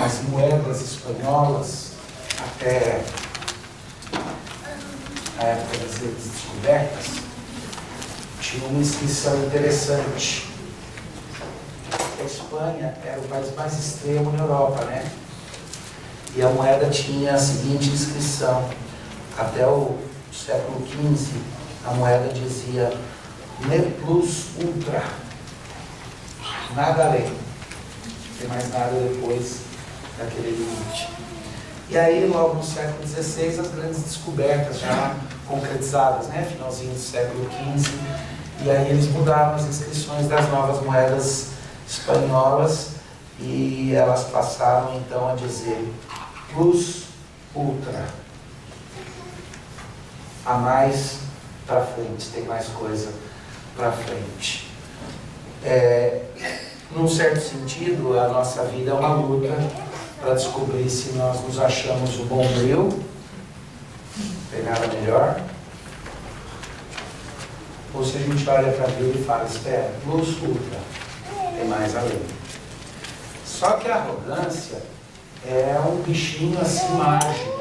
as moedas espanholas, até a época das descobertas, tinha uma inscrição interessante. A Espanha era o país mais extremo na Europa, né? E a moeda tinha a seguinte inscrição. Até o século XV, a moeda dizia ne plus ultra. Nada além. Não tem mais nada depois daquele limite. E aí, logo no século XVI, as grandes descobertas já concretizadas, né? Finalzinho do século XV. E aí eles mudaram as inscrições das novas moedas espanholas e elas passaram então a dizer plus ultra. A mais para frente, tem mais coisa para frente. Num certo sentido, a nossa vida é uma luta para descobrir se nós nos achamos o bombril, não tem nada melhor, ou se a gente olha para a vida e fala, espera, plus ultra, tem mais além. Só que a arrogância é um bichinho assim mágico.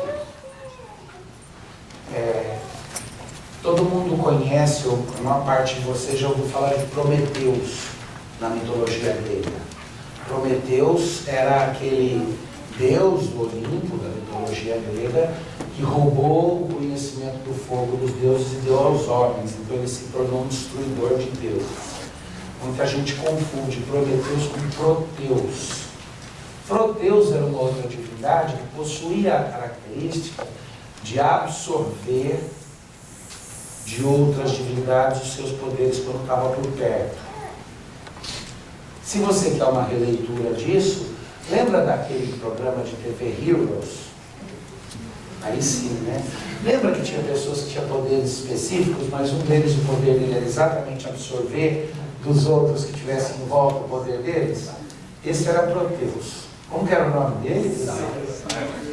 Todo mundo conhece, ou a maior parte de vocês já ouviu falar de Prometeus na mitologia grega. Prometeus era aquele deus do Olimpo, da mitologia grega, que roubou o conhecimento do fogo dos deuses e deu aos homens. Então ele se tornou um destruidor de deuses. Muita gente confunde Prometeus com Proteus. Proteus era uma outra divindade que possuía a característica de absorver de outras divindades os seus poderes quando estava por perto. Se você quer uma releitura disso, lembra daquele programa de TV Heroes? Aí sim, né? Lembra que tinha pessoas que tinham poderes específicos, mas um deles, o poder dele era exatamente absorver dos outros que tivessem em volta o poder deles? Esse era Proteus. Como que era o nome dele?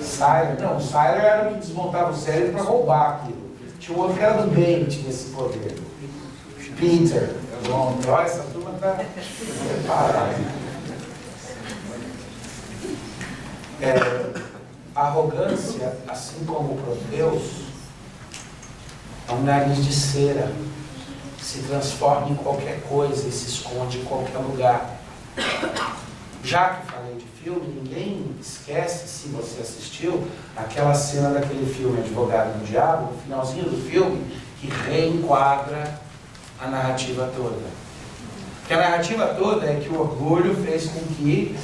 Sylar. Não, o Sylar era o que desmontava o cérebro para roubar aquilo. Tinha um outro que era do bem, que tinha esse poder. Peter. Olha, essa turma está preparada. A arrogância, assim como o Proteus, é um nariz de cera. Se transforma em qualquer coisa e se esconde em qualquer lugar. Já que falei de filme, ninguém esquece, se você assistiu, aquela cena daquele filme Advogado do Diabo, no finalzinho do filme, que reenquadra a narrativa toda. Porque a narrativa toda é que o orgulho fez com que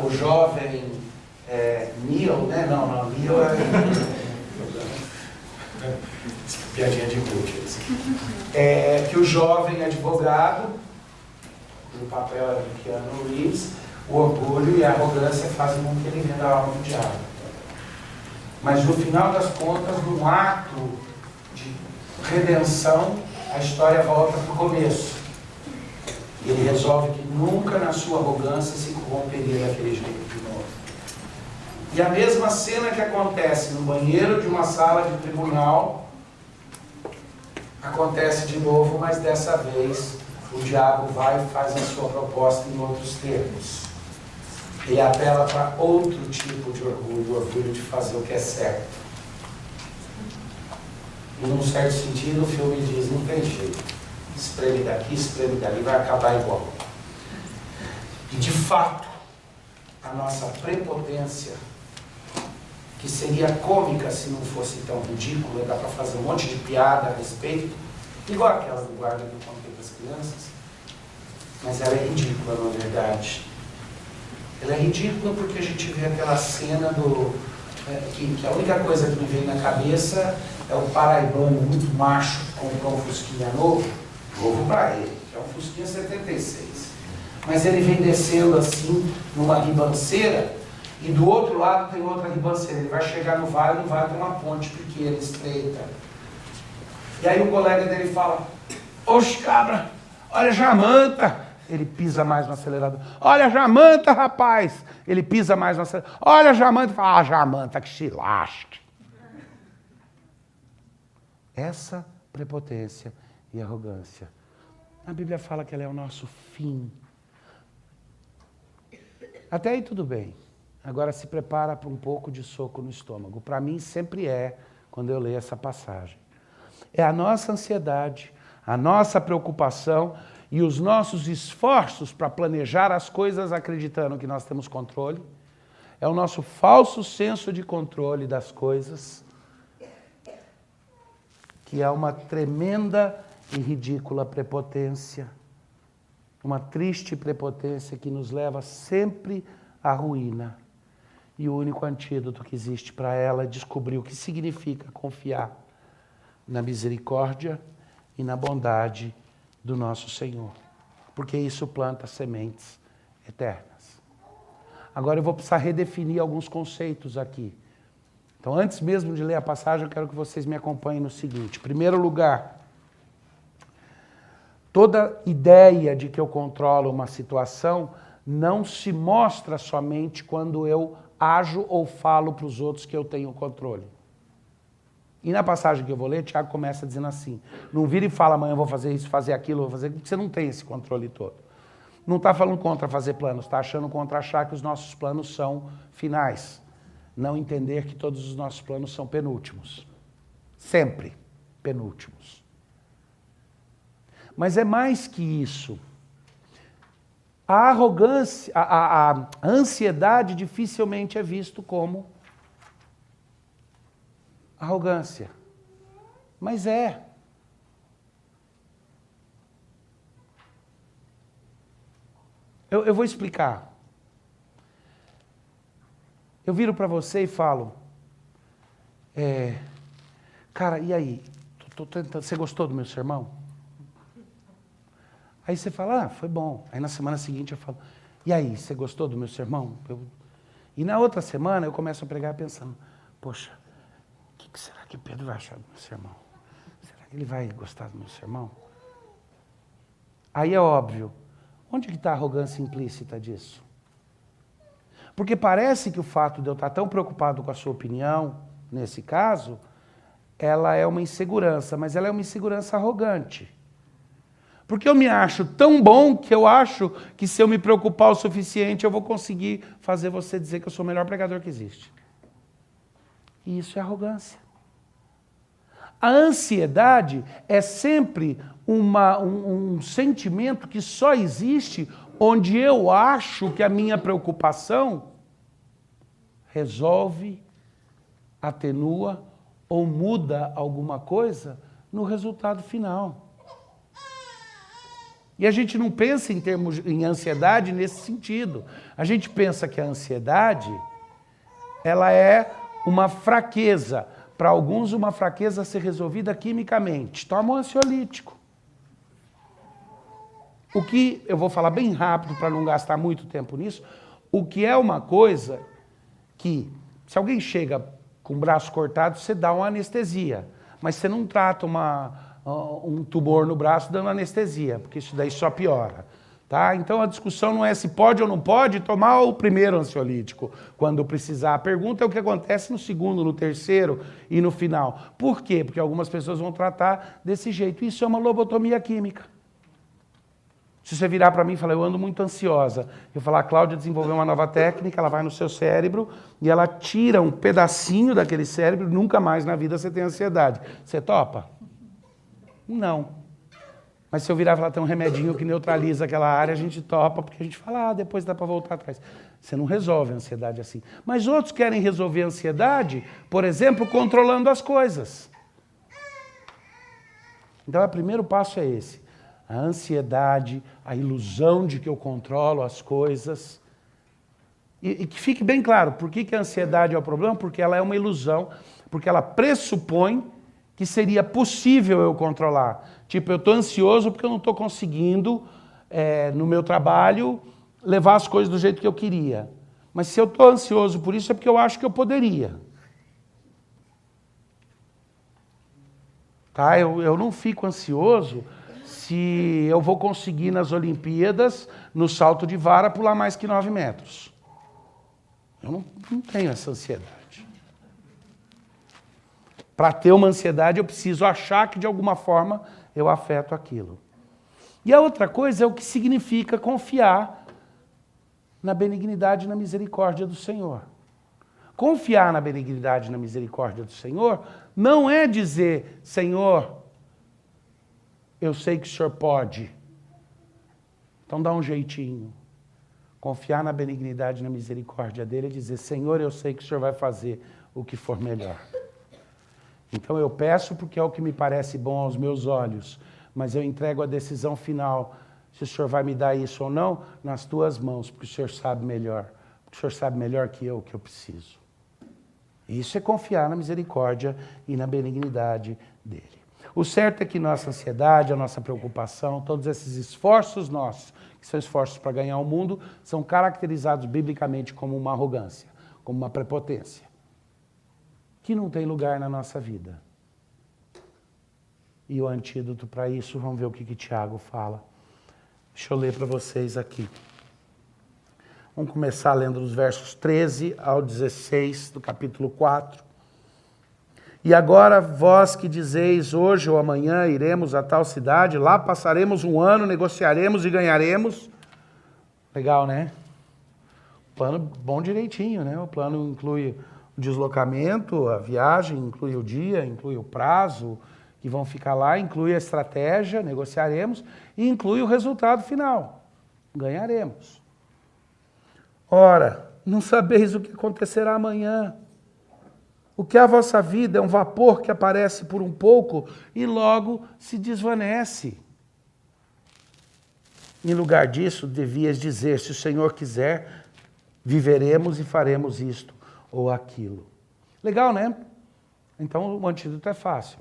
o jovem Neil, né? Não, Neil é... piadinha de coaches. Que o jovem advogado, o papel era do Keanu Reeves, o orgulho e a arrogância fazem com que ele venda a alma do diabo. Mas no final das contas, num ato de redenção, a história volta para o começo. E ele resolve que nunca na sua arrogância se corromperia daquele jeito de novo. E a mesma cena que acontece no banheiro de uma sala de tribunal, acontece de novo, mas dessa vez o diabo vai e faz a sua proposta em outros termos. Ele apela para outro tipo de orgulho, o orgulho de fazer o que é certo. E num certo sentido o filme diz, não tem jeito, espreme daqui, espreme dali, vai acabar igual. E de fato, a nossa prepotência, que seria cômica se não fosse tão ridícula, dá para fazer um monte de piada a respeito, igual aquela do guarda que eu contei para as crianças, mas ela é ridícula, na verdade. Ela é ridícula porque a gente vê aquela cena que a única coisa que me vem na cabeça é o paraibano muito macho que comprou um Fusquinha novo para ele, que é um Fusquinha 76. Mas ele vem descendo assim, numa ribanceira, e do outro lado tem outra ribanceira. Ele vai chegar no vale tem uma ponte pequena, estreita. E aí o colega dele fala, oxe cabra, olha a Jamanta. Ele pisa mais no acelerador. Olha a Jamanta, rapaz. Ele pisa mais no acelerador. Olha a Jamanta. Fala, Jamanta, que se lasque. Essa prepotência e arrogância. A Bíblia fala que ela é o nosso fim. Até aí tudo bem. Agora se prepara para um pouco de soco no estômago. Para mim sempre é, quando eu leio essa passagem. É a nossa ansiedade, a nossa preocupação e os nossos esforços para planejar as coisas acreditando que nós temos controle. É o nosso falso senso de controle das coisas, que é uma tremenda e ridícula prepotência, uma triste prepotência que nos leva sempre à ruína. E o único antídoto que existe para ela é descobrir o que significa confiar na misericórdia e na bondade do nosso Senhor, porque isso planta sementes eternas. Agora eu vou precisar redefinir alguns conceitos aqui. Então, antes mesmo de ler a passagem, eu quero que vocês me acompanhem no seguinte. Em primeiro lugar, toda ideia de que eu controlo uma situação não se mostra somente quando eu ajo ou falo para os outros que eu tenho controle. E na passagem que eu vou ler, Tiago começa dizendo assim, não vira e fala, amanhã eu vou fazer isso, fazer aquilo, vou fazer aquilo, porque você não tem esse controle todo. Não está falando contra fazer planos, está achando contra achar que os nossos planos são finais. Não entender que todos os nossos planos são penúltimos. Sempre penúltimos. Mas é mais que isso. A arrogância, a ansiedade dificilmente é visto como arrogância. Mas é. Eu vou explicar. Eu viro para você e falo, cara, e aí? Tô tentando, você gostou do meu sermão? Aí você fala, foi bom. Aí na semana seguinte eu falo, e aí, você gostou do meu sermão? E na outra semana eu começo a pregar pensando, poxa, o que será que o Pedro vai achar do meu sermão? Será que ele vai gostar do meu sermão? Aí é óbvio, onde que está a arrogância implícita disso? Porque parece que o fato de eu estar tão preocupado com a sua opinião, nesse caso, ela é uma insegurança, mas ela é uma insegurança arrogante. Porque eu me acho tão bom que eu acho que se eu me preocupar o suficiente, eu vou conseguir fazer você dizer que eu sou o melhor pregador que existe. E isso é arrogância. A ansiedade é sempre um sentimento que só existe onde eu acho que a minha preocupação resolve, atenua ou muda alguma coisa no resultado final. E a gente não pensa em ansiedade nesse sentido. A gente pensa que a ansiedade, ela é uma fraqueza. Para alguns, uma fraqueza a ser resolvida quimicamente. Toma um ansiolítico. O que, eu vou falar bem rápido para não gastar muito tempo nisso, o que é uma coisa que, se alguém chega com o braço cortado, você dá uma anestesia. Mas você não trata um tumor no braço dando anestesia, porque isso daí só piora. Tá? Então a discussão não é se pode ou não pode tomar o primeiro ansiolítico quando precisar. A pergunta é o que acontece no segundo, no terceiro e no final. Por quê? Porque algumas pessoas vão tratar desse jeito. Isso é uma lobotomia química. Se você virar para mim e falar, eu ando muito ansiosa, eu falar, a Cláudia desenvolveu uma nova técnica, ela vai no seu cérebro e ela tira um pedacinho daquele cérebro, nunca mais na vida você tem ansiedade. Você topa? Não. Mas se eu virar e falar, tem um remedinho que neutraliza aquela área, a gente topa, porque a gente fala, depois dá para voltar atrás. Você não resolve a ansiedade assim. Mas outros querem resolver a ansiedade, por exemplo, controlando as coisas. Então, o primeiro passo é esse. A ansiedade, a ilusão de que eu controlo as coisas. E que fique bem claro, por que a ansiedade é o problema? Porque ela é uma ilusão, porque ela pressupõe que seria possível eu controlar. Tipo, eu estou ansioso porque eu não estou conseguindo, no meu trabalho, levar as coisas do jeito que eu queria. Mas se eu estou ansioso por isso, é porque eu acho que eu poderia. Tá? Eu não fico ansioso se eu vou conseguir nas Olimpíadas, no salto de vara, pular mais que 9 metros. Eu não tenho essa ansiedade. Para ter uma ansiedade, eu preciso achar que, de alguma forma, eu afeto aquilo. E a outra coisa é o que significa confiar na benignidade e na misericórdia do Senhor. Confiar na benignidade e na misericórdia do Senhor não é dizer, Senhor, eu sei que o Senhor pode, então dá um jeitinho. Confiar na benignidade e na misericórdia dele é dizer, Senhor, eu sei que o Senhor vai fazer o que for melhor. Então eu peço porque é o que me parece bom aos meus olhos, mas eu entrego a decisão final, se o Senhor vai me dar isso ou não, nas tuas mãos, porque o Senhor sabe melhor. Porque o Senhor sabe melhor que eu o que eu preciso. Isso é confiar na misericórdia e na benignidade dele. O certo é que nossa ansiedade, a nossa preocupação, todos esses esforços nossos, que são esforços para ganhar o mundo, são caracterizados biblicamente como uma arrogância, como uma prepotência, que não tem lugar na nossa vida. E o antídoto para isso, vamos ver o que Tiago fala. Deixa eu ler para vocês aqui. Vamos começar lendo os versos 13 ao 16 do capítulo 4. E agora vós que dizeis, hoje ou amanhã iremos a tal cidade, lá passaremos um ano, negociaremos e ganharemos. Legal, né? Plano bom direitinho, né? O plano inclui o deslocamento, a viagem, inclui o dia, inclui o prazo, que vão ficar lá, inclui a estratégia, negociaremos, e inclui o resultado final, ganharemos. Ora, não sabeis o que acontecerá amanhã. O que é a vossa vida é um vapor que aparece por um pouco e logo se desvanece. Em lugar disso, devias dizer, se o Senhor quiser, viveremos e faremos isto ou aquilo. Legal, né? Então o antídoto é fácil.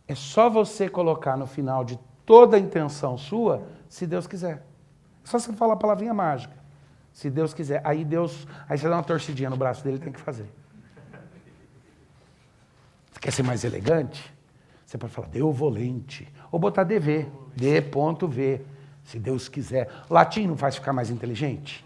É só você colocar no final de toda a intenção sua, se Deus quiser. É só você falar a palavrinha mágica. Se Deus quiser. Aí você dá uma torcidinha no braço dele e tem que fazer. Você quer ser mais elegante? Você pode falar, Deu volente. Ou botar DV. D.V. Se Deus quiser. Latim não faz ficar mais inteligente?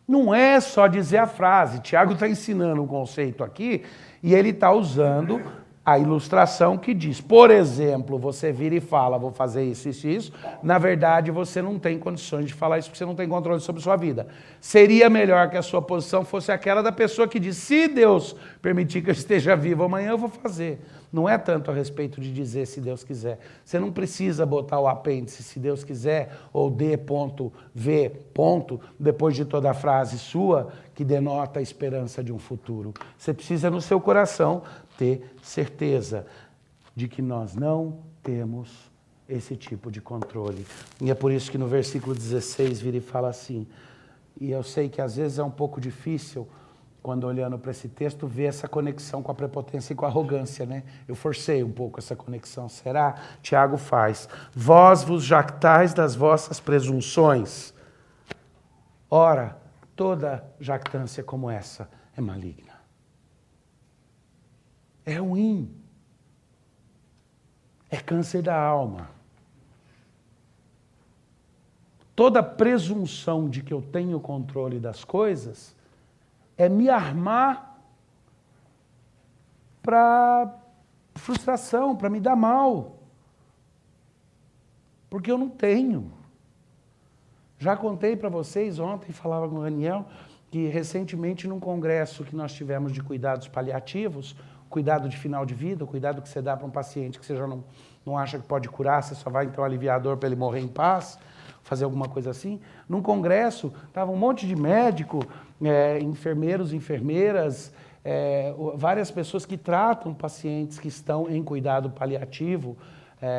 Não é só dizer a frase. Tiago está ensinando um conceito aqui e ele está usando a ilustração que diz, por exemplo, você vira e fala, vou fazer isso, isso e isso. Na verdade, você não tem condições de falar isso porque você não tem controle sobre a sua vida. Seria melhor que a sua posição fosse aquela da pessoa que diz, se Deus permitir que eu esteja vivo amanhã, eu vou fazer. Não é tanto a respeito de dizer se Deus quiser. Você não precisa botar o apêndice se Deus quiser ou D.V. depois de toda a frase sua que denota a esperança de um futuro. Você precisa no seu coração ter certeza de que nós não temos esse tipo de controle. E é por isso que no versículo 16 vira e fala assim, e eu sei que às vezes é um pouco difícil quando olhando para esse texto, ver essa conexão com a prepotência e com a arrogância, né? Eu forcei um pouco essa conexão. Será? Tiago faz. Vós vos jactais das vossas presunções. Ora, toda jactância como essa é maligna. É ruim. É câncer da alma. Toda presunção de que eu tenho controle das coisas é me armar para frustração, para me dar mal. Porque eu não tenho. Já contei para vocês, ontem falava com o Daniel, que recentemente num congresso que nós tivemos de cuidados paliativos, cuidado de final de vida, o cuidado que você dá para um paciente que você já não acha que pode curar, você só vai então aliviar a dor para ele morrer em paz, fazer alguma coisa assim. Num congresso, estava um monte de médico, enfermeiros, enfermeiras, várias pessoas que tratam pacientes que estão em cuidado paliativo,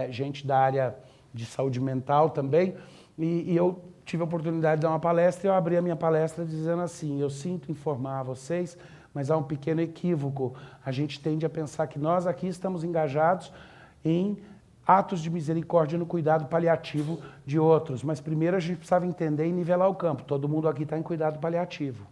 gente da área de saúde mental também, e eu tive a oportunidade de dar uma palestra e eu abri a minha palestra dizendo assim, eu sinto informar a vocês, mas há um pequeno equívoco. A gente tende a pensar que nós aqui estamos engajados em atos de misericórdia no cuidado paliativo de outros. Mas primeiro a gente precisava entender e nivelar o campo. Todo mundo aqui está em cuidado paliativo.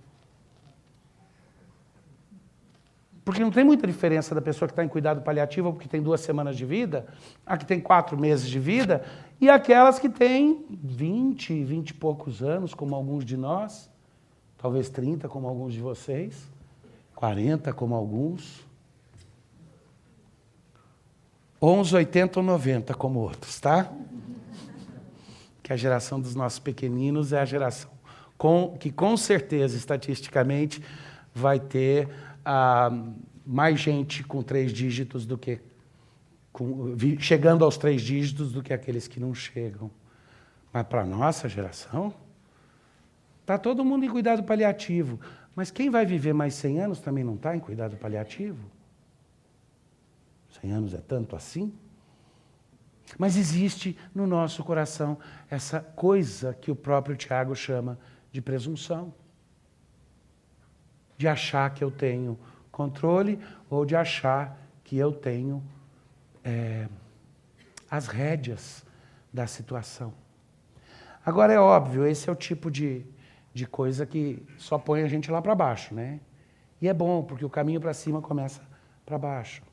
Porque não tem muita diferença da pessoa que está em cuidado paliativo porque tem 2 semanas de vida, a que tem 4 meses de vida, e aquelas que têm 20 e poucos anos, como alguns de nós, talvez 30, como alguns de vocês, 40, como alguns, ou uns 80 ou 90, como outros, tá? que a geração dos nossos pequeninos é a geração que com certeza, estatisticamente, vai ter mais gente com 3 dígitos do que chegando aos 3 dígitos do que aqueles que não chegam. Mas para a nossa geração, está todo mundo em cuidado paliativo. Mas quem vai viver mais 100 anos também não está em cuidado paliativo? 100 anos é tanto assim? Mas existe no nosso coração essa coisa que o próprio Tiago chama de presunção. De achar que eu tenho controle ou de achar que eu tenho as rédeas da situação. Agora é óbvio, esse é o tipo de coisa que só põe a gente lá para baixo, né? E é bom, porque o caminho para cima começa para baixo.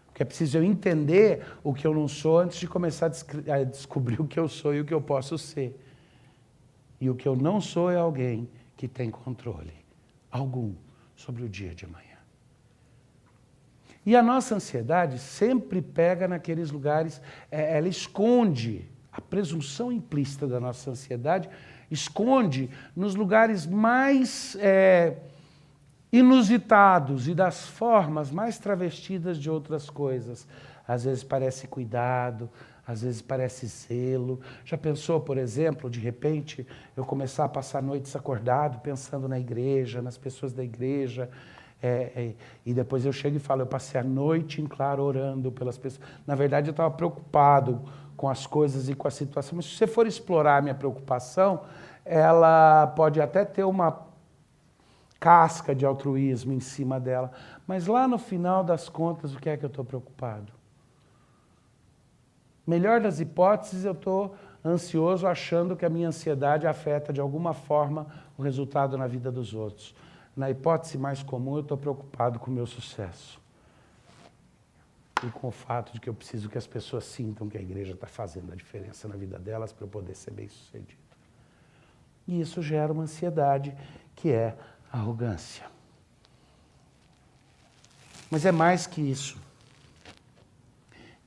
Porque é preciso eu entender o que eu não sou antes de começar a descobrir o que eu sou e o que eu posso ser. E o que eu não sou é alguém que tem controle algum sobre o dia de amanhã. E a nossa ansiedade sempre pega naqueles lugares, ela esconde, a presunção implícita da nossa ansiedade esconde nos lugares mais inusitados e das formas mais travestidas de outras coisas. Às vezes parece cuidado, às vezes parece zelo. Já pensou, por exemplo, de repente, eu começar a passar noites acordado, pensando na igreja, nas pessoas da igreja, e depois eu chego e falo, eu passei a noite em claro orando pelas pessoas. Na verdade, eu estava preocupado com as coisas e com a situação, mas se você for explorar a minha preocupação, ela pode até ter uma casca de altruísmo em cima dela, mas lá no final das contas, o que é que eu estou preocupado? Melhor das hipóteses, eu estou ansioso achando que a minha ansiedade afeta de alguma forma o resultado na vida dos outros. Na hipótese mais comum, eu estou preocupado com o meu sucesso. E com o fato de que eu preciso que as pessoas sintam que a igreja está fazendo a diferença na vida delas para eu poder ser bem-sucedido. E isso gera uma ansiedade que é a arrogância. Mas é mais que isso.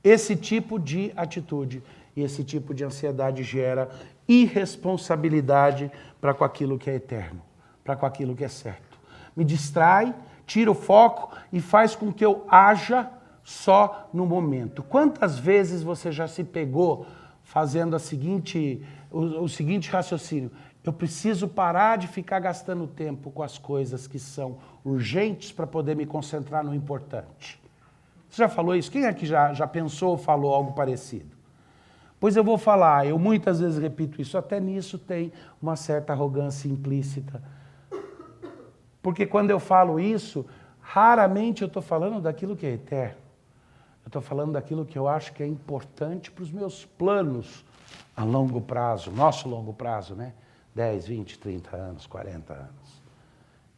Esse tipo de atitude e esse tipo de ansiedade gera irresponsabilidade para com aquilo que é eterno, para com aquilo que é certo. Me distrai, tira o foco e faz com que eu haja só no momento. Quantas vezes você já se pegou fazendo o seguinte raciocínio? Eu preciso parar de ficar gastando tempo com as coisas que são urgentes para poder me concentrar no importante. Você já falou isso? Quem aqui já pensou ou falou algo parecido? Pois eu vou falar, eu muitas vezes repito isso, até nisso tem uma certa arrogância implícita. Porque quando eu falo isso, raramente eu estou falando daquilo que é eterno. Eu estou falando daquilo que eu acho que é importante para os meus planos a longo prazo, nosso longo prazo, né? 10, 20, 30 anos, 40 anos.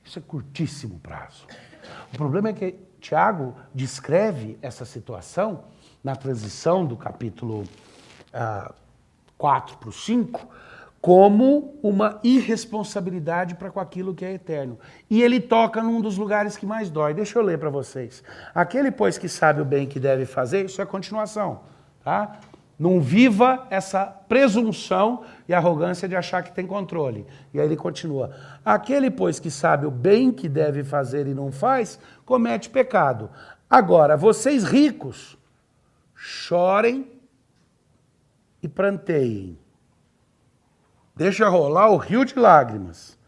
Isso é curtíssimo prazo. O problema é que Tiago descreve essa situação na transição do capítulo 4 para o 5 como uma irresponsabilidade para com aquilo que é eterno. E ele toca num dos lugares que mais dói. Deixa eu ler para vocês. Aquele, pois, que sabe o bem que deve fazer, isso é a continuação, tá? Não viva essa presunção e arrogância de achar que tem controle. E aí ele continua. Aquele, pois, que sabe o bem que deve fazer e não faz, comete pecado. Agora, vocês ricos, chorem e pranteiem. Deixa rolar o rio de lágrimas,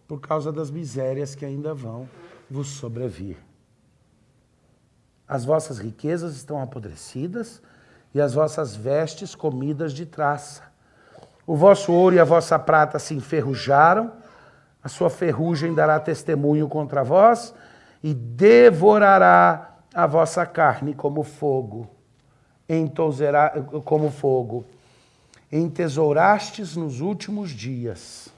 por causa das misérias que ainda vão vos sobrevir. As vossas riquezas estão apodrecidas, e as vossas vestes comidas de traça. O vosso ouro e a vossa prata se enferrujaram, a sua ferrugem dará testemunho contra vós, e devorará a vossa carne como fogo. Entesourastes nos últimos dias.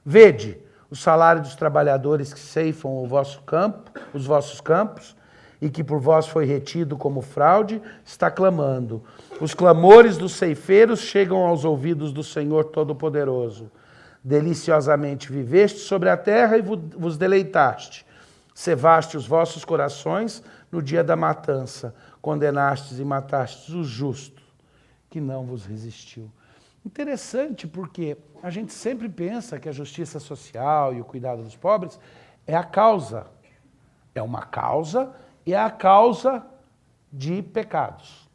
Vede o salário dos trabalhadores que ceifam os vossos campos, e que por vós foi retido como fraude, está clamando. Os clamores dos ceifeiros chegam aos ouvidos do Senhor Todo-Poderoso. Deliciosamente viveste sobre a terra e vos deleitaste. Cevaste os vossos corações no dia da matança. Condenastes e matastes o justo, que não vos resistiu. Interessante, porque a gente sempre pensa que a justiça social e o cuidado dos pobres é a causa. É uma causa e é a causa de pecados.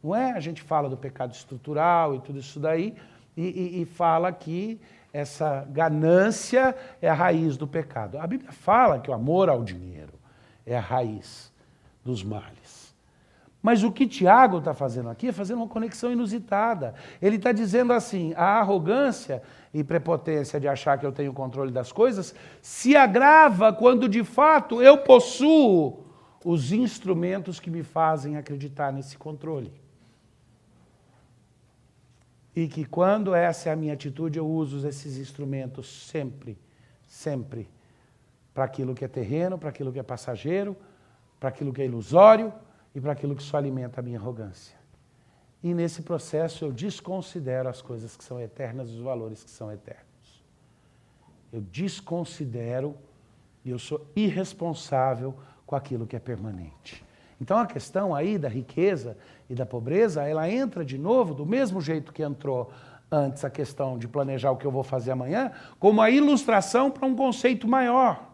Não é? A gente fala do pecado estrutural e tudo isso daí, e fala que essa ganância é a raiz do pecado. A Bíblia fala que o amor ao dinheiro é a raiz dos males. Mas o que Tiago está fazendo aqui é fazendo uma conexão inusitada. Ele está dizendo assim, a arrogância e prepotência de achar que eu tenho controle das coisas se agrava quando de fato eu possuo os instrumentos que me fazem acreditar nesse controle. E que quando essa é a minha atitude, eu uso esses instrumentos sempre, sempre, para aquilo que é terreno, para aquilo que é passageiro, para aquilo que é ilusório e para aquilo que só alimenta a minha arrogância. E nesse processo eu desconsidero as coisas que são eternas e os valores que são eternos. Eu desconsidero e eu sou irresponsável com aquilo que é permanente. Então a questão aí da riqueza e da pobreza, ela entra de novo, do mesmo jeito que entrou antes a questão de planejar o que eu vou fazer amanhã, como a ilustração para um conceito maior.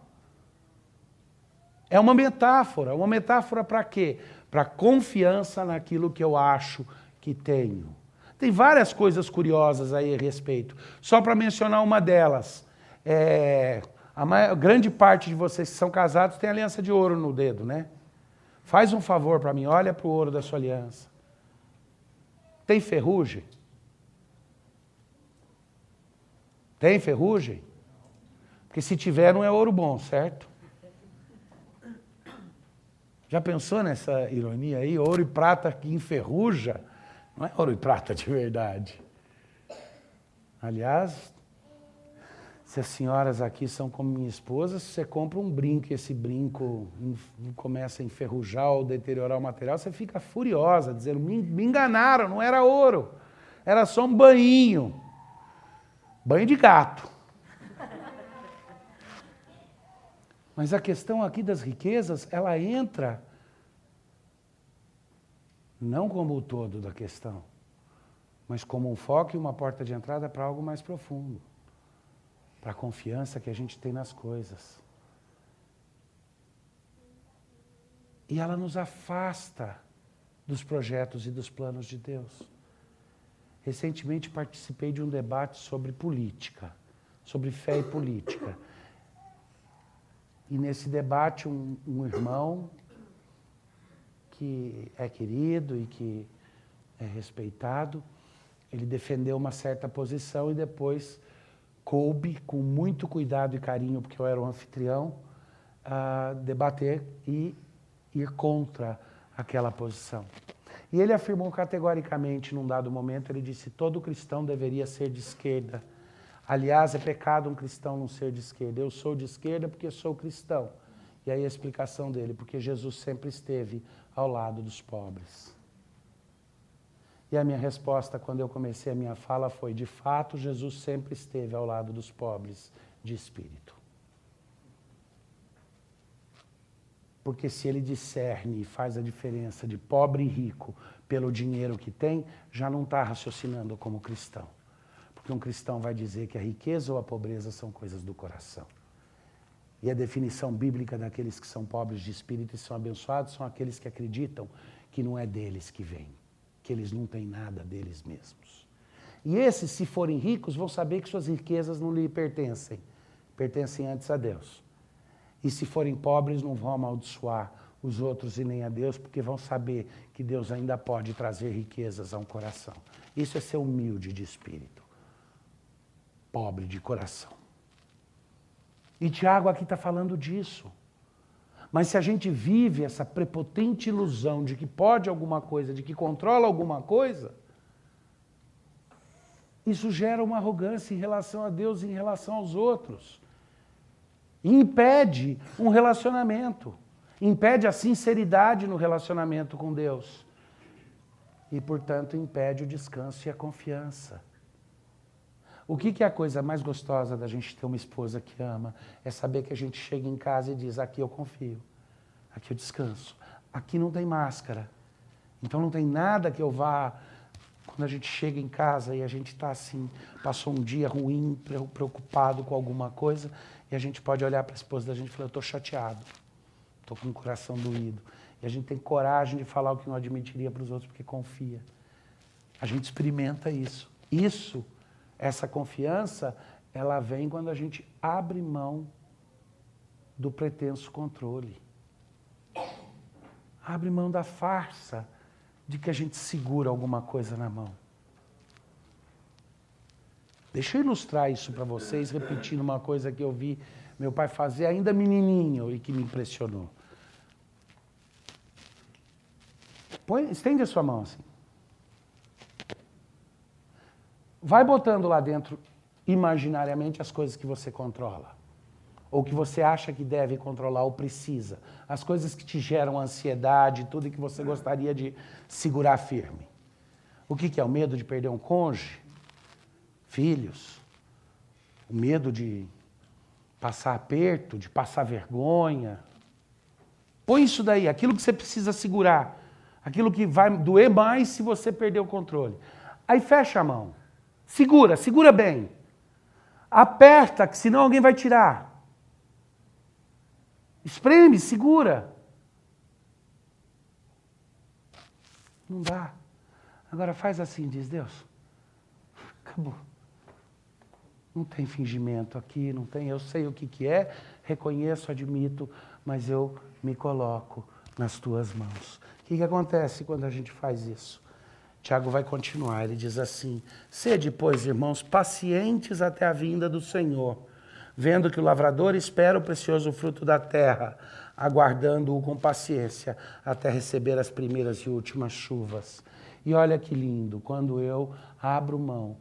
É uma metáfora para quê? Para confiança naquilo que eu acho que tenho. Tem várias coisas curiosas aí a respeito. Só para mencionar uma delas, grande parte de vocês que são casados tem aliança de ouro no dedo, né? Faz um favor para mim, olha para o ouro da sua aliança. Tem ferrugem? Tem ferrugem? Porque se tiver, não é ouro bom, certo? Já pensou nessa ironia aí? Ouro e prata que enferruja? Não é ouro e prata de verdade. Aliás, se as senhoras aqui são como minha esposa, se você compra um brinco e esse brinco começa a enferrujar ou deteriorar o material, você fica furiosa, dizendo, me enganaram, não era ouro, era só um banho de gato. Mas a questão aqui das riquezas, ela entra não como o todo da questão, mas como um foco e uma porta de entrada para algo mais profundo. Para a confiança que a gente tem nas coisas. E ela nos afasta dos projetos e dos planos de Deus. Recentemente participei de um debate sobre política, sobre fé e política. E nesse debate um irmão que é querido e que é respeitado, ele defendeu uma certa posição e depois coube, com muito cuidado e carinho, porque eu era o anfitrião, debater e ir contra aquela posição. E ele afirmou categoricamente, num dado momento, ele disse, todo cristão deveria ser de esquerda. Aliás, é pecado um cristão não ser de esquerda. Eu sou de esquerda porque sou cristão. E aí a explicação dele, porque Jesus sempre esteve ao lado dos pobres. E a minha resposta, quando eu comecei a minha fala, foi, de fato, Jesus sempre esteve ao lado dos pobres de espírito. Porque se ele discerne e faz a diferença de pobre e rico pelo dinheiro que tem, já não está raciocinando como cristão. Porque um cristão vai dizer que a riqueza ou a pobreza são coisas do coração. E a definição bíblica daqueles que são pobres de espírito e são abençoados são aqueles que acreditam que não é deles que vem, que eles não têm nada deles mesmos. E esses, se forem ricos, vão saber que suas riquezas não lhe pertencem, pertencem antes a Deus. E se forem pobres, não vão amaldiçoar os outros e nem a Deus, porque vão saber que Deus ainda pode trazer riquezas a um coração. Isso é ser humilde de espírito, pobre de coração. E Tiago aqui está falando disso. Mas se a gente vive essa prepotente ilusão de que pode alguma coisa, de que controla alguma coisa, isso gera uma arrogância em relação a Deus e em relação aos outros. E impede um relacionamento. Impede a sinceridade no relacionamento com Deus. E, portanto, impede o descanso e a confiança. O que é a coisa mais gostosa da gente ter uma esposa que ama? É saber que a gente chega em casa e diz, aqui eu confio, aqui eu descanso, aqui não tem máscara. Então não tem nada que eu vá Quando a gente chega em casa e a gente está assim, passou um dia ruim, preocupado com alguma coisa, e a gente pode olhar para a esposa da gente e falar, eu estou chateado, estou com o coração doído. E a gente tem coragem de falar o que não admitiria para os outros, porque confia. A gente experimenta isso. Essa confiança, ela vem quando a gente abre mão do pretenso controle. Abre mão da farsa de que a gente segura alguma coisa na mão. Deixa eu ilustrar isso para vocês, repetindo uma coisa que eu vi meu pai fazer ainda menininho e que me impressionou. Estende a sua mão assim. Vai botando lá dentro, imaginariamente, as coisas que você controla. Ou que você acha que deve controlar ou precisa. As coisas que te geram ansiedade, tudo que você gostaria de segurar firme. O que é? O medo de perder um cônjuge? Filhos? O medo de passar aperto, de passar vergonha? Põe isso daí, aquilo que você precisa segurar. Aquilo que vai doer mais se você perder o controle. Aí fecha a mão. Segura bem. Aperta, que senão alguém vai tirar. Espreme, segura. Não dá. Agora faz assim, diz Deus. Acabou. Não tem fingimento aqui, não tem. Eu sei o que é, reconheço, admito, mas eu me coloco nas tuas mãos. O que acontece quando a gente faz isso? Tiago vai continuar, ele diz assim, sede, pois, irmãos, pacientes até a vinda do Senhor, vendo que o lavrador espera o precioso fruto da terra, aguardando-o com paciência, até receber as primeiras e últimas chuvas. E olha que lindo, quando eu abro mão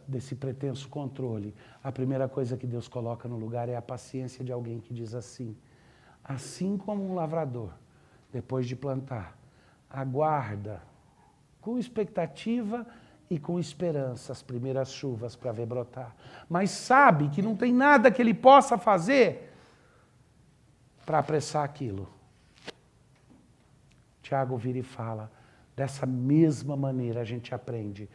desse pretenso controle, a primeira coisa que Deus coloca no lugar é a paciência de alguém que diz assim como um lavrador, depois de plantar, aguarda, com expectativa e com esperança as primeiras chuvas para ver brotar. Mas sabe que não tem nada que ele possa fazer para apressar aquilo. Tiago vira e fala, dessa mesma maneira a gente aprende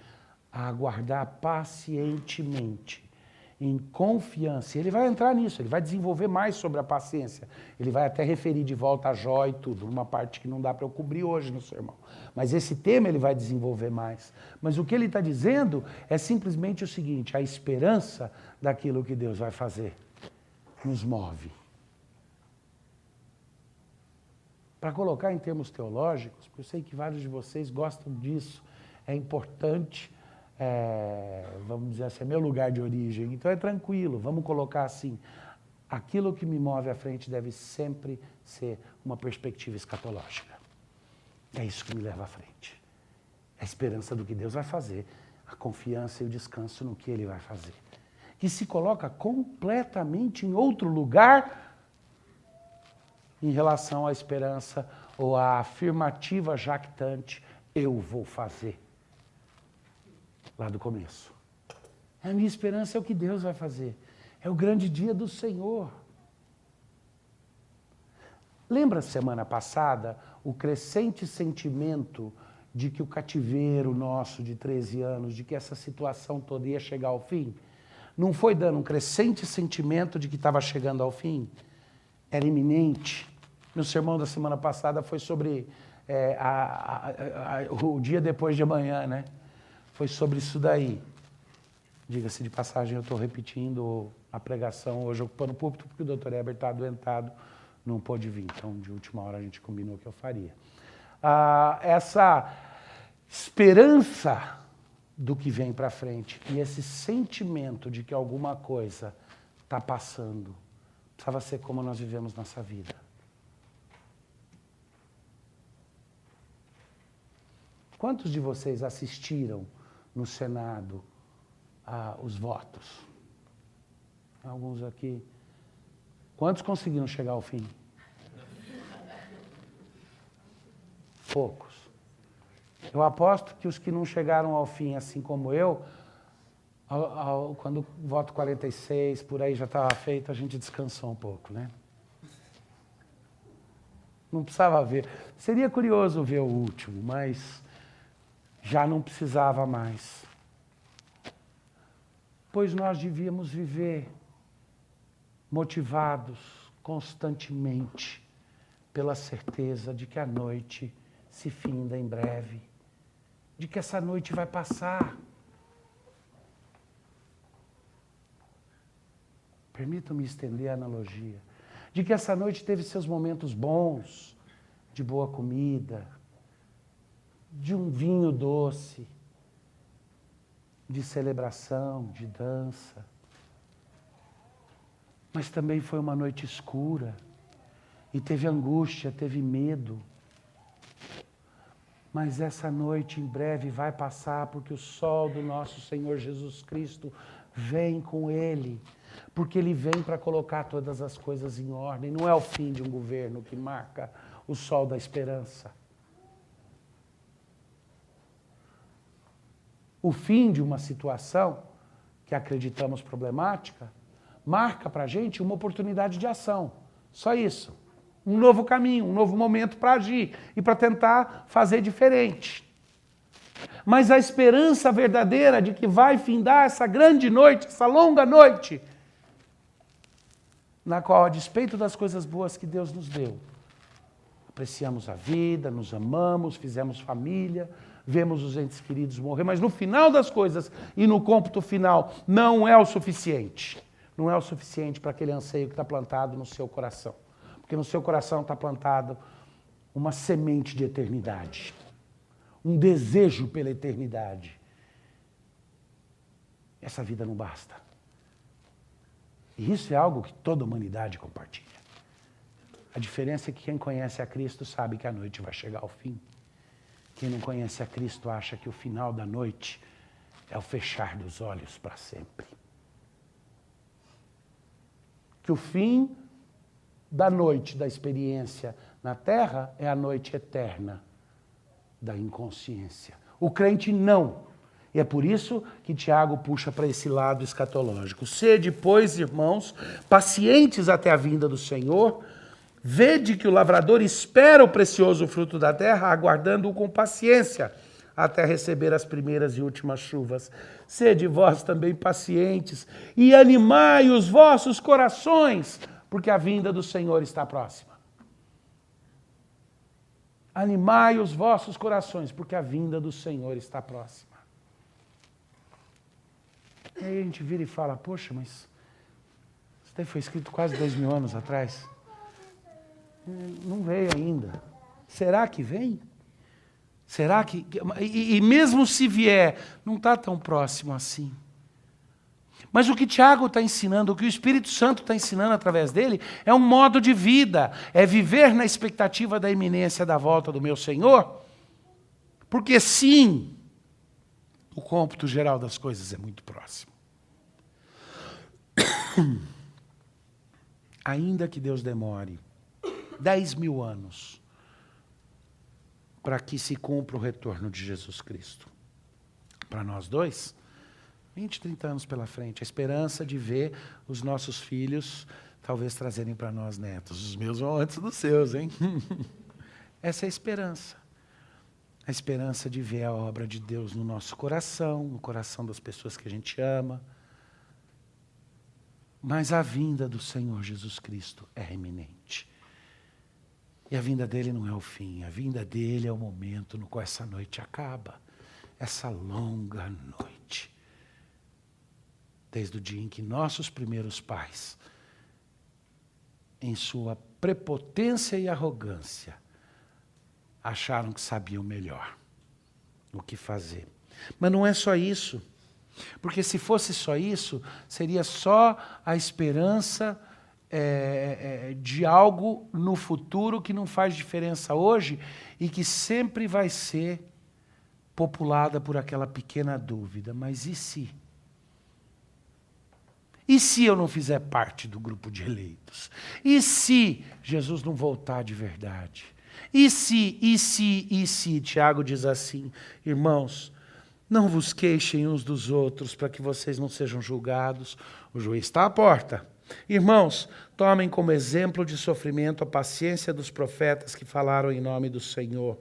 a aguardar pacientemente, em confiança. Ele vai entrar nisso, ele vai desenvolver mais sobre a paciência. Ele vai até referir de volta a Jó e tudo, uma parte que não dá para eu cobrir hoje no sermão. Mas esse tema ele vai desenvolver mais. Mas o que ele está dizendo é simplesmente o seguinte, a esperança daquilo que Deus vai fazer nos move. Para colocar em termos teológicos, porque eu sei que vários de vocês gostam disso, é importante, vamos dizer assim, é meu lugar de origem, então é tranquilo, vamos colocar assim, aquilo que me move à frente deve sempre ser uma perspectiva escatológica. É isso que me leva à frente. A esperança do que Deus vai fazer, a confiança e o descanso no que Ele vai fazer. Que se coloca completamente em outro lugar em relação à esperança ou à afirmativa jactante, eu vou fazer. Lá do começo. A minha esperança é o que Deus vai fazer. É o grande dia do Senhor. Lembra semana passada o crescente sentimento de que o cativeiro nosso de 13 anos, de que essa situação toda ia chegar ao fim? Não foi dando um crescente sentimento de que estava chegando ao fim? Era iminente. Meu sermão da semana passada foi sobre o dia depois de amanhã, né? Foi sobre isso daí. Diga-se de passagem, eu estou repetindo a pregação hoje ocupando o púlpito, porque o doutor Heber está adoentado, não pôde vir. Então, de última hora, a gente combinou que eu faria. Essa esperança do que vem para frente e esse sentimento de que alguma coisa está passando, precisava ser como nós vivemos nossa vida. Quantos de vocês assistiram no Senado os votos? Alguns aqui. Quantos conseguiram chegar ao fim? Poucos. Eu aposto que os que não chegaram ao fim, assim como eu, quando o voto 46, por aí já estava feito, a gente descansou um pouco, né? Não precisava ver. Seria curioso ver o último, mas já não precisava mais. Pois nós devíamos viver motivados constantemente pela certeza de que a noite se finda em breve, de que essa noite vai passar. Permitam-me estender a analogia, de que essa noite teve seus momentos bons, de boa comida, de um vinho doce, de celebração, de dança. Mas também foi uma noite escura, e teve angústia, teve medo. Mas essa noite em breve vai passar, porque o sol do nosso Senhor Jesus Cristo vem com Ele, porque Ele vem para colocar todas as coisas em ordem. Não é o fim de um governo que marca o sol da esperança. O fim de uma situação que acreditamos problemática marca para a gente uma oportunidade de ação. Só isso. Um novo caminho, um novo momento para agir e para tentar fazer diferente. Mas a esperança verdadeira de que vai findar essa grande noite, essa longa noite, na qual, a despeito das coisas boas que Deus nos deu, apreciamos a vida, nos amamos, fizemos família, vemos os entes queridos morrer, mas no final das coisas e no cômputo final não é o suficiente. Não é o suficiente para aquele anseio que está plantado no seu coração. Porque no seu coração está plantado uma semente de eternidade. Um desejo pela eternidade. Essa vida não basta. E isso é algo que toda a humanidade compartilha. A diferença é que quem conhece a Cristo sabe que a noite vai chegar ao fim. Quem não conhece a Cristo acha que o final da noite é o fechar dos olhos para sempre. Que o fim da noite da experiência na Terra é a noite eterna da inconsciência. O crente não. E é por isso que Tiago puxa para esse lado escatológico. Sede, pois, irmãos, pacientes até a vinda do Senhor. Vede que o lavrador espera o precioso fruto da terra, aguardando-o com paciência, até receber as primeiras e últimas chuvas. Sede vós também pacientes, e animai os vossos corações, porque a vinda do Senhor está próxima. Animai os vossos corações, porque a vinda do Senhor está próxima. E aí a gente vira e fala, poxa, mas isso daí foi escrito quase 2000 anos atrás. Não veio ainda. Será que vem? Será que... E mesmo se vier, não está tão próximo assim. Mas o que Tiago está ensinando, o que o Espírito Santo está ensinando através dele, é um modo de vida. É viver na expectativa da iminência da volta do meu Senhor. Porque sim, o cômputo geral das coisas é muito próximo. Ainda que Deus demore 10.000 anos para que se cumpra o retorno de Jesus Cristo. Para nós dois, 20, 30 anos pela frente. A esperança de ver os nossos filhos talvez trazerem para nós netos. Os meus vão antes dos seus, hein? Essa é a esperança. A esperança de ver a obra de Deus no nosso coração, no coração das pessoas que a gente ama. Mas a vinda do Senhor Jesus Cristo é iminente. E a vinda dele não é o fim, a vinda dele é o momento no qual essa noite acaba. Essa longa noite. Desde o dia em que nossos primeiros pais, em sua prepotência e arrogância, acharam que sabiam melhor o que fazer. Mas não é só isso. Porque se fosse só isso, seria só a esperança de algo no futuro que não faz diferença hoje e que sempre vai ser populada por aquela pequena dúvida. Mas e se? E se eu não fizer parte do grupo de eleitos? E se Jesus não voltar de verdade? E se? Tiago diz assim, irmãos, não vos queixem uns dos outros para que vocês não sejam julgados. O juiz está à porta. Irmãos, tomem como exemplo de sofrimento a paciência dos profetas que falaram em nome do Senhor.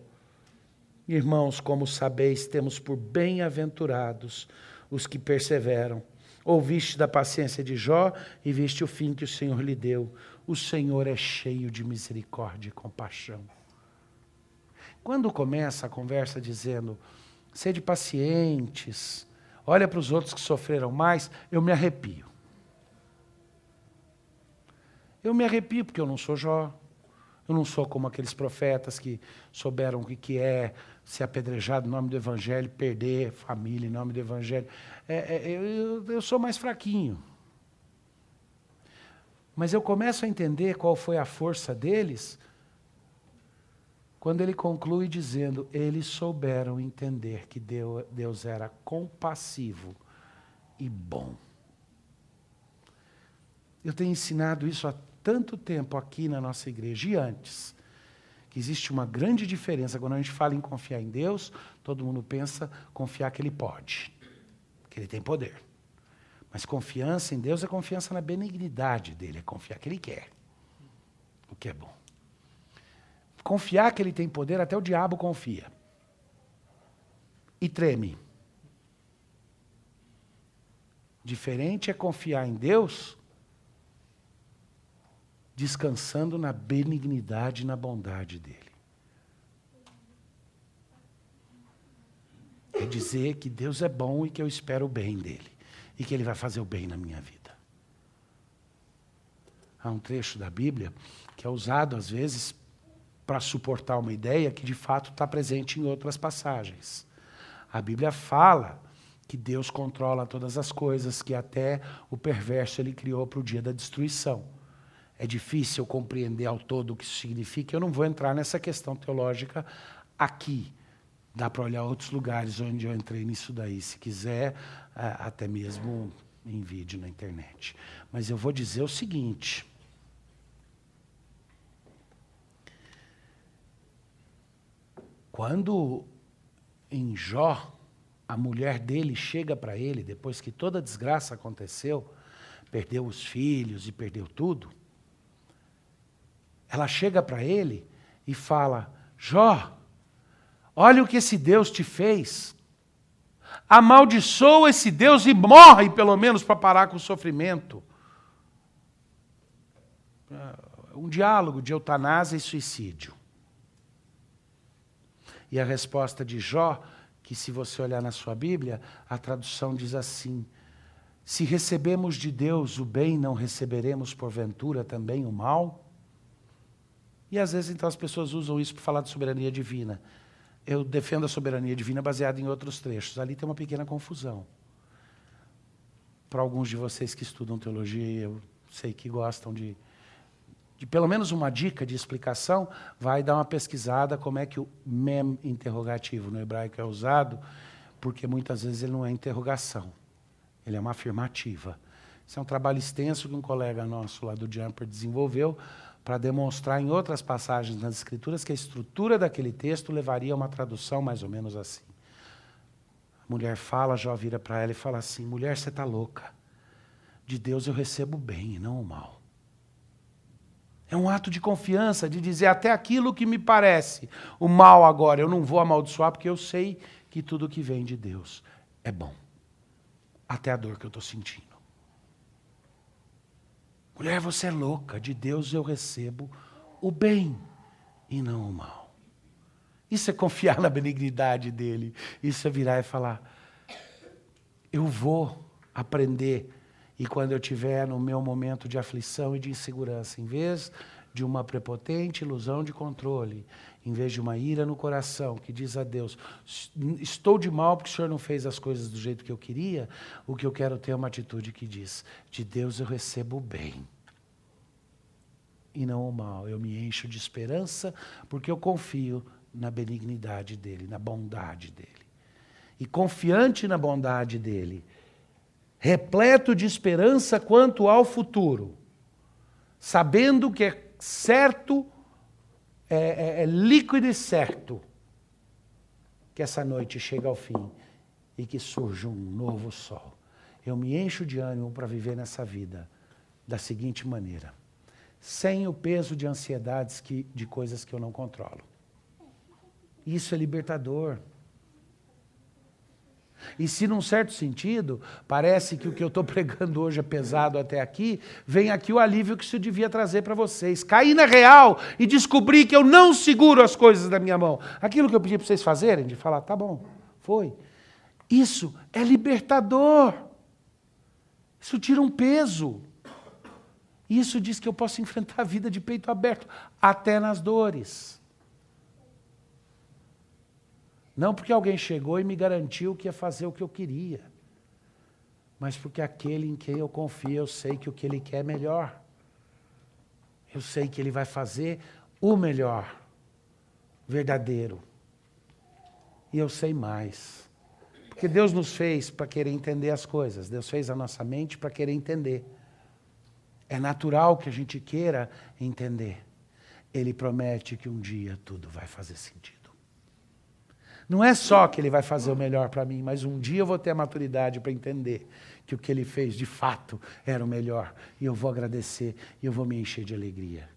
Irmãos, como sabeis, temos por bem-aventurados os que perseveram. Ouviste da paciência de Jó e viste o fim que o Senhor lhe deu. O Senhor é cheio de misericórdia e compaixão. Quando começa a conversa dizendo, sede pacientes, olha para os outros que sofreram mais, eu me arrepio. Eu me arrepio porque eu não sou Jó. Eu não sou como aqueles profetas que souberam o que é ser apedrejado em nome do Evangelho, perder família em nome do Evangelho. Eu sou mais fraquinho. Mas eu começo a entender qual foi a força deles quando ele conclui dizendo, eles souberam entender que Deus era compassivo e bom. Eu tenho ensinado isso há tanto tempo aqui na nossa igreja e antes, que existe uma grande diferença. Quando a gente fala em confiar em Deus, todo mundo pensa confiar que Ele pode, que Ele tem poder. Mas confiança em Deus é confiança na benignidade dEle, é confiar que Ele quer, o que é bom. Confiar que Ele tem poder, até o diabo confia. E treme. Diferente é confiar em Deus descansando na benignidade e na bondade dEle. É dizer que Deus é bom e que eu espero o bem dEle. E que Ele vai fazer o bem na minha vida. Há um trecho da Bíblia que é usado às vezes para suportar uma ideia que de fato está presente em outras passagens. A Bíblia fala que Deus controla todas as coisas, que até o perverso Ele criou para o dia da destruição. É difícil compreender ao todo o que isso significa. Eu não vou entrar nessa questão teológica aqui. Dá para olhar outros lugares onde eu entrei nisso daí. Se quiser, até mesmo em vídeo na internet. Mas eu vou dizer o seguinte. Quando em Jó, a mulher dele chega para ele, depois que toda a desgraça aconteceu, perdeu os filhos e perdeu tudo, ela chega para ele e fala, Jó, olha o que esse Deus te fez. Amaldiçoa esse Deus e morre, pelo menos, para parar com o sofrimento. Um diálogo de eutanásia e suicídio. E a resposta de Jó, que se você olhar na sua Bíblia, a tradução diz assim, se recebemos de Deus o bem, não receberemos porventura também o mal? E às vezes então as pessoas usam isso para falar de soberania divina. Eu defendo a soberania divina baseada em outros trechos. Ali tem uma pequena confusão. Para alguns de vocês que estudam teologia, eu sei que gostam de pelo menos uma dica de explicação, vai dar uma pesquisada como é que o mem interrogativo no hebraico é usado, porque muitas vezes ele não é interrogação, ele é uma afirmativa. Esse é um trabalho extenso que um colega nosso lá do Jumper desenvolveu para demonstrar em outras passagens nas Escrituras que a estrutura daquele texto levaria a uma tradução mais ou menos assim. A mulher fala, Jó vira para ela e fala assim, mulher, você está louca. De Deus eu recebo o bem e não o mal. É um ato de confiança, de dizer até aquilo que me parece o mal agora, eu não vou amaldiçoar porque eu sei que tudo que vem de Deus é bom. Até a dor que eu estou sentindo. Mulher, você é louca, de Deus eu recebo o bem e não o mal. Isso é confiar na benignidade dele. Isso é virar e falar, eu vou aprender. E quando eu estiver no meu momento de aflição e de insegurança, em vez de uma prepotente ilusão de controle, em vez de uma ira no coração que diz a Deus, estou de mal porque o Senhor não fez as coisas do jeito que eu queria, o que eu quero ter é uma atitude que diz, de Deus eu recebo o bem e não o mal. Eu me encho de esperança porque eu confio na benignidade dele, na bondade dele. E confiante na bondade dele, repleto de esperança quanto ao futuro, sabendo que é certo, é líquido e certo, que essa noite chega ao fim e que surge um novo sol. Eu me encho de ânimo para viver nessa vida da seguinte maneira, sem o peso de ansiedades de coisas que eu não controlo. Isso é libertador. E se num certo sentido, parece que o que eu estou pregando hoje é pesado até aqui, vem aqui o alívio que isso devia trazer para vocês. Cair na real e descobrir que eu não seguro as coisas da minha mão. Aquilo que eu pedi para vocês fazerem, de falar, tá bom, foi. Isso é libertador. Isso tira um peso. Isso diz que eu posso enfrentar a vida de peito aberto, até nas dores. Não porque alguém chegou e me garantiu que ia fazer o que eu queria, mas porque aquele em quem eu confio, eu sei que o que ele quer é melhor. Eu sei que ele vai fazer o melhor, verdadeiro. E eu sei mais. Porque Deus nos fez para querer entender as coisas. Deus fez a nossa mente para querer entender. É natural que a gente queira entender. Ele promete que um dia tudo vai fazer sentido. Não é só que ele vai fazer o melhor para mim, mas um dia eu vou ter a maturidade para entender que o que ele fez de fato era o melhor. E eu vou agradecer e eu vou me encher de alegria.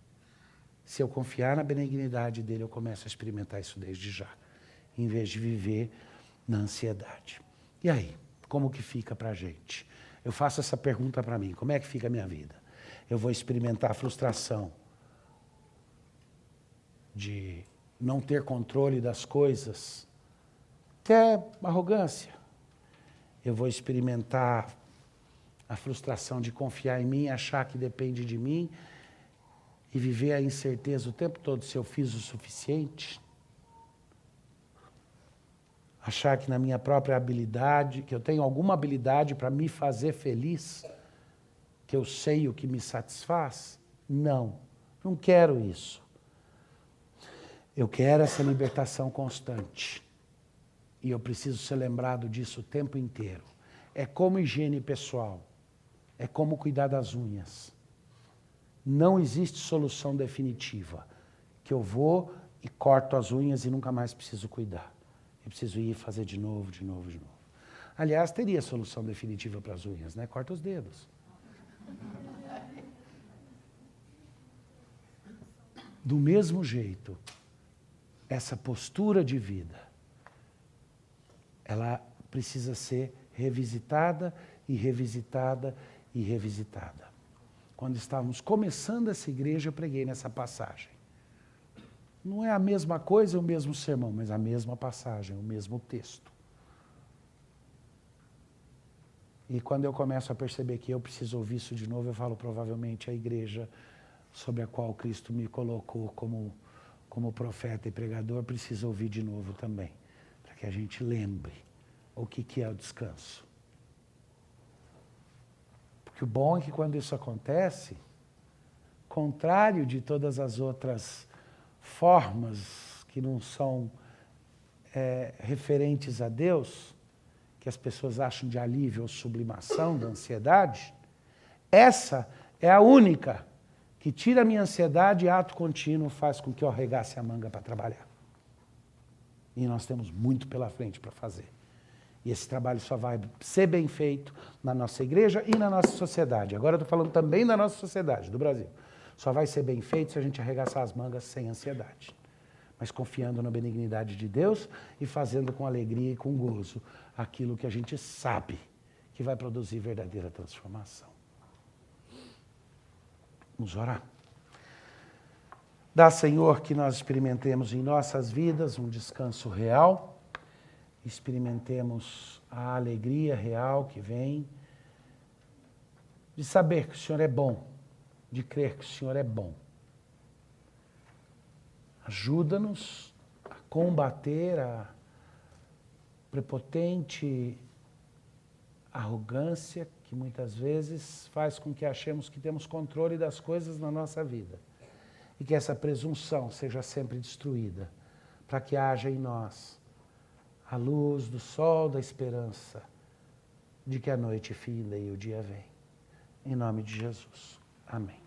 Se eu confiar na benignidade dele, eu começo a experimentar isso desde já, em vez de viver na ansiedade. E aí, como que fica para a gente? Eu faço essa pergunta para mim, como é que fica a minha vida? Eu vou experimentar a frustração de não ter controle das coisas, até arrogância. Eu vou experimentar a frustração de confiar em mim, achar que depende de mim e viver a incerteza o tempo todo se eu fiz o suficiente. Achar que na minha própria habilidade, que eu tenho alguma habilidade para me fazer feliz, que eu sei o que me satisfaz. Não quero isso. Eu quero essa libertação constante. E eu preciso ser lembrado disso o tempo inteiro. É como higiene pessoal. É como cuidar das unhas. Não existe solução definitiva. Que eu vou e corto as unhas e nunca mais preciso cuidar. Eu preciso ir fazer de novo. Aliás, teria solução definitiva para as unhas, né? Corta os dedos. Do mesmo jeito, essa postura de vida, ela precisa ser revisitada e revisitada e revisitada. Quando estávamos começando essa igreja, eu preguei nessa passagem. Não é a mesma coisa, o mesmo sermão, mas a mesma passagem, o mesmo texto. E quando eu começo a perceber que eu preciso ouvir isso de novo, eu falo, provavelmente a igreja sobre a qual Cristo me colocou como profeta e pregador precisa ouvir de novo também, para que a gente lembre o que é o descanso. Porque o bom é que quando isso acontece, contrário de todas as outras formas que não são referentes a Deus, que as pessoas acham de alívio ou sublimação da ansiedade, essa é a única que tira a minha ansiedade e ato contínuo faz com que eu arregace a manga para trabalhar. E nós temos muito pela frente para fazer. E esse trabalho só vai ser bem feito na nossa igreja e na nossa sociedade. Agora eu estou falando também da nossa sociedade, do Brasil. Só vai ser bem feito se a gente arregaçar as mangas sem ansiedade. Mas confiando na benignidade de Deus e fazendo com alegria e com gozo aquilo que a gente sabe que vai produzir verdadeira transformação. Vamos orar. Dá, Senhor, que nós experimentemos em nossas vidas um descanso real, experimentemos a alegria real que vem de saber que o Senhor é bom, de crer que o Senhor é bom. Ajuda-nos a combater a prepotente arrogância que muitas vezes faz com que achemos que temos controle das coisas na nossa vida. E que essa presunção seja sempre destruída, para que haja em nós a luz do sol da esperança de que a noite finda e o dia vem. Em nome de Jesus. Amém.